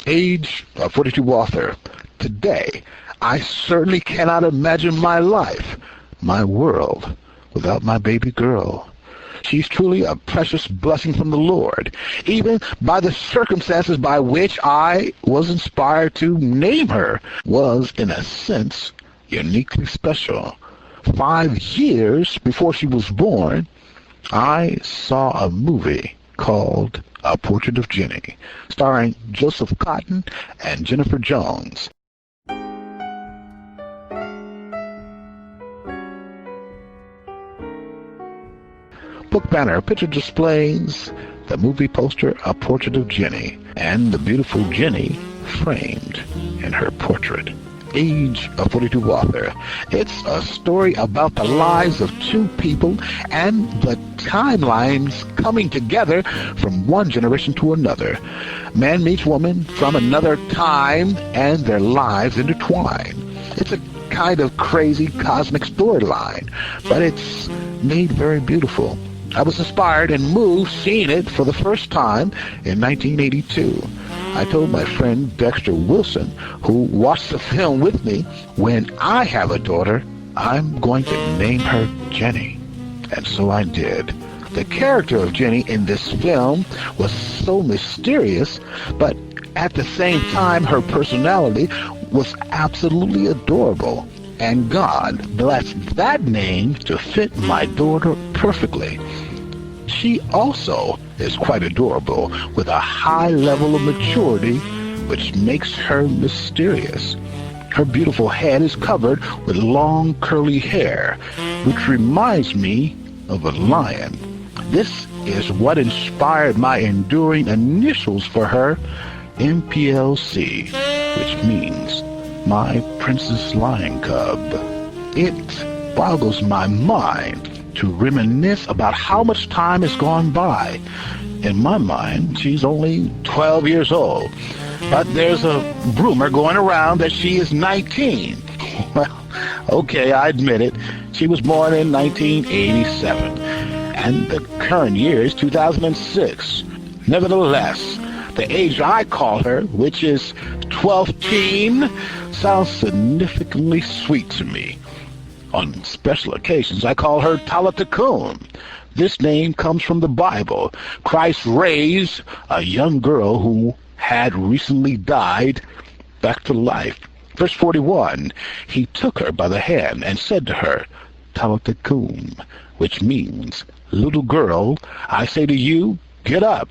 Age 42 author. Today, I certainly cannot imagine my life, my world, without my baby girl. She's truly a precious blessing from the Lord, even by the circumstances by which I was inspired to name her, was, in a sense, uniquely special. 5 years before she was born, I saw a movie called A Portrait of Jennie, starring Joseph Cotten and Jennifer Jones. Book banner picture displays the movie poster A Portrait of Jennie and the beautiful Jennie framed in her portrait. Age 42 author. It's a story about the lives of two people and the timelines coming together from one generation to another. Man meets woman from another time and their lives intertwine. It's a kind of crazy cosmic storyline, but it's made very beautiful. I was inspired and moved seeing it for the first time in 1982. I told my friend Dexter Wilson, who watched the film with me, when I have a daughter, I'm going to name her Jennie. And so I did. The character of Jennie in this film was so mysterious, but at the same time her personality was absolutely adorable. And God blessed that name to fit my daughter perfectly. She also is quite adorable, with a high level of maturity, which makes her mysterious. Her beautiful head is covered with long curly hair, which reminds me of a lion. This is what inspired my enduring initials for her, MPLC, which means My Princess Lion Cub. It boggles my mind to reminisce about how much time has gone by. In my mind, she's only 12 years old, but there's a rumor going around that she is 19. Well, okay, I admit it. She was born in 1987, and the current year is 2006. Nevertheless, the age I call her, which is 12-teen, sounds significantly sweet to me. On special occasions, I call her Talitha. This name comes from the Bible. Christ raised a young girl who had recently died back to life. Verse 41, he took her by the hand and said to her, Talitha, which means, little girl, I say to you, get up.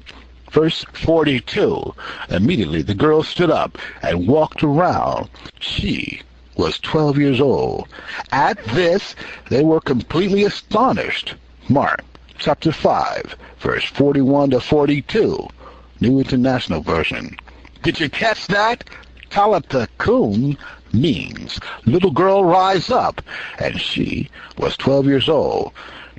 Verse 42, immediately the girl stood up and walked around. She was 12 years old. At this, they were completely astonished. Mark chapter 5, verse 41 to 42, New International Version. Did you catch that? Talitha means little girl, rise up, and she was 12 years old.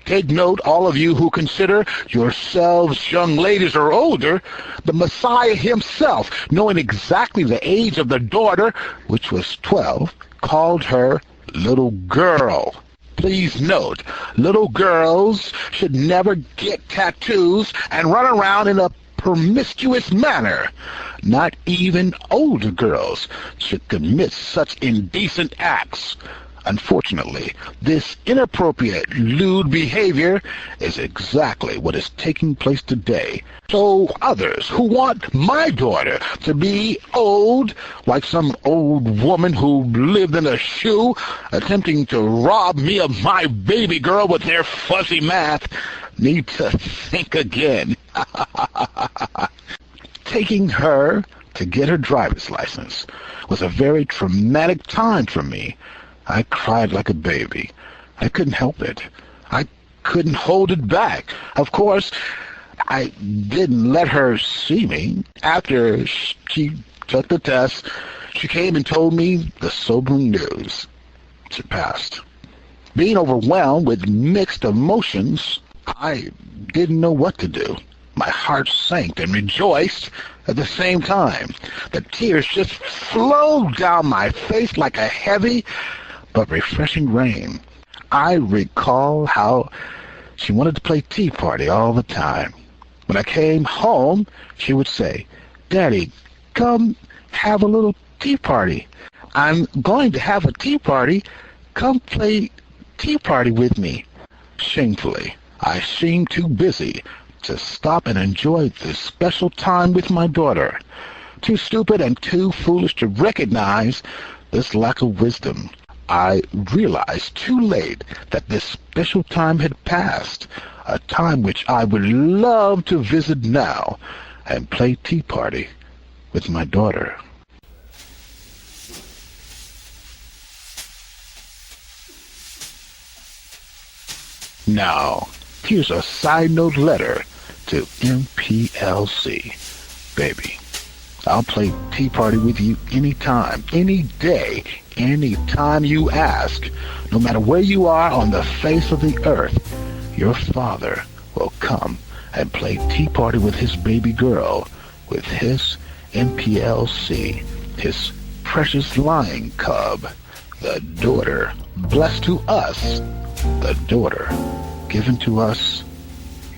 Take note, all of you who consider yourselves young ladies or older, the Messiah himself, knowing exactly the age of the daughter, which was 12, called her little girl. Please note, little girls should never get tattoos and run around in a promiscuous manner. Not even older girls should commit such indecent acts. Unfortunately, this inappropriate, lewd behavior is exactly what is taking place today. So others who want my daughter to be old, like some old woman who lived in a shoe, attempting to rob me of my baby girl with their fuzzy math, need to think again. Taking her to get her driver's license was a very traumatic time for me. I cried like a baby. I couldn't help it. I couldn't hold it back. Of course, I didn't let her see me. After she took the test, she came and told me the sobering news. She passed. Being overwhelmed with mixed emotions, I didn't know what to do. My heart sank and rejoiced at the same time. The tears just flowed down my face like a heavy but refreshing rain. I recall how she wanted to play tea party all the time. When I came home, she would say, Daddy, come have a little tea party. I'm going to have a tea party. Come play tea party with me. Shamefully, I seemed too busy to stop and enjoy this special time with my daughter. Too stupid and too foolish to recognize this lack of wisdom. I realized too late that this special time had passed, a time which I would love to visit now and play tea party with my daughter. Now, here's a side note letter to MPLC. Baby, I'll play tea party with you anytime, any day, anytime you ask. No matter where you are on the face of the earth, your father will come and play tea party with his baby girl, with his MPLC, his precious lion cub, the daughter blessed to us, the daughter given to us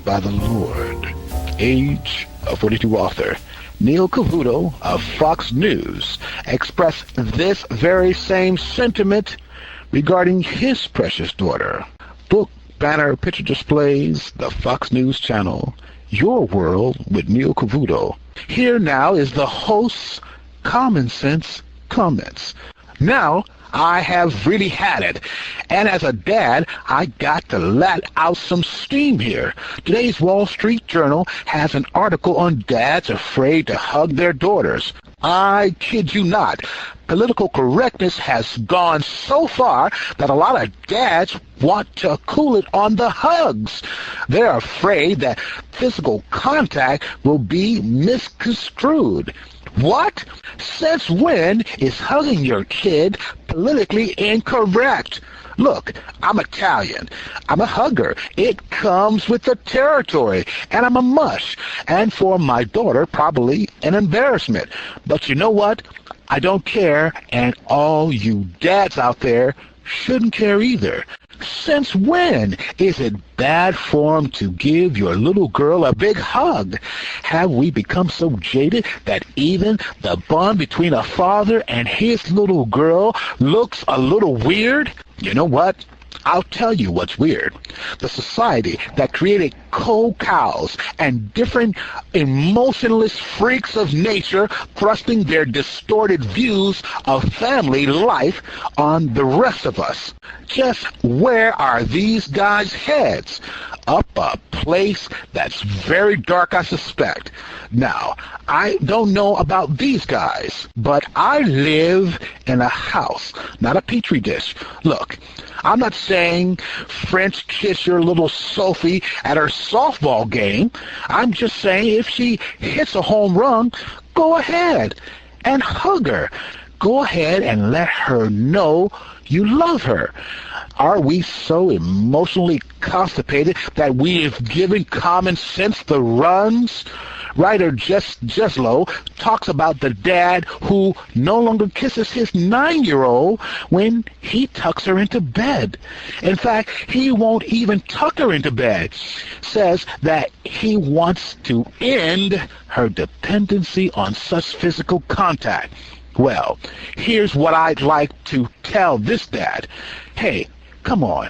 by the Lord. Age 42 author Neil Cavuto of Fox News expressed this very same sentiment regarding his precious daughter. Book, banner, picture displays, the Fox News channel, Your World with Neil Cavuto. Here now is the host's common sense comments. Now, I have really had it. And as a dad, I got to let out some steam here. Today's Wall Street Journal has an article on dads afraid to hug their daughters. I kid you not. Political correctness has gone so far that a lot of dads want to cool it on the hugs. They're afraid that physical contact will be misconstrued. What? Since when is hugging your kid politically incorrect? Look, I'm Italian. I'm a hugger. It comes with the territory. And I'm a mush. And for my daughter, probably an embarrassment. But you know what? I don't care, and all you dads out there shouldn't care either. Since when is it bad form to give your little girl a big hug? Have we become so jaded that even the bond between a father and his little girl looks a little weird? You know what? I'll tell you what's weird. The society that created cold cows and different emotionless freaks of nature thrusting their distorted views of family life on the rest of us. Just where are these guys' heads? Up a place that's very dark, I suspect. Now, I don't know about these guys, but I live in a house, not a petri dish. Look, I'm not saying French kiss your little Sophie at her softball game. I'm just saying if she hits a home run, go ahead and hug her. Go ahead and let her know you love her. Are we so emotionally constipated that we have given common sense the runs? Writer Jeslo talks about the dad who no longer kisses his 9-year-old when he tucks her into bed. In fact, he won't even tuck her into bed. Says that he wants to end her dependency on such physical contact. Well, here's what I'd like to tell this dad. Hey, come on.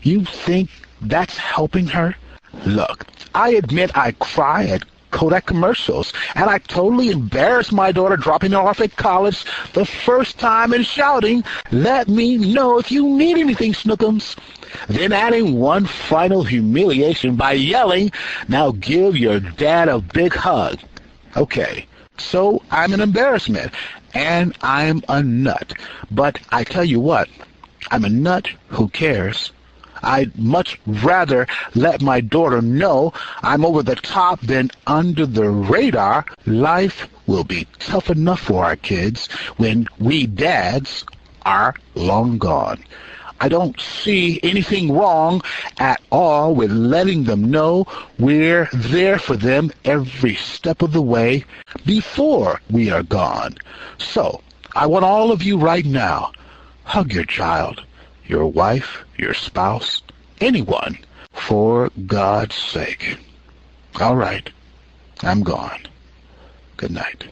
You think that's helping her? Look, I admit I cry at Kodak commercials, and I totally embarrassed my daughter dropping her off at college the first time and shouting, "Let me know if you need anything, Snookums." Then adding one final humiliation by yelling, "Now give your dad a big hug." Okay, so I'm an embarrassment, and I'm a nut. But I tell you what, I'm a nut who cares. I'd much rather let my daughter know I'm over the top than under the radar. Life will be tough enough for our kids when we dads are long gone. I don't see anything wrong at all with letting them know we're there for them every step of the way before we are gone. So, I want all of you right now, hug your child, your wife, your spouse, anyone, for God's sake. All right, I'm gone. Good night.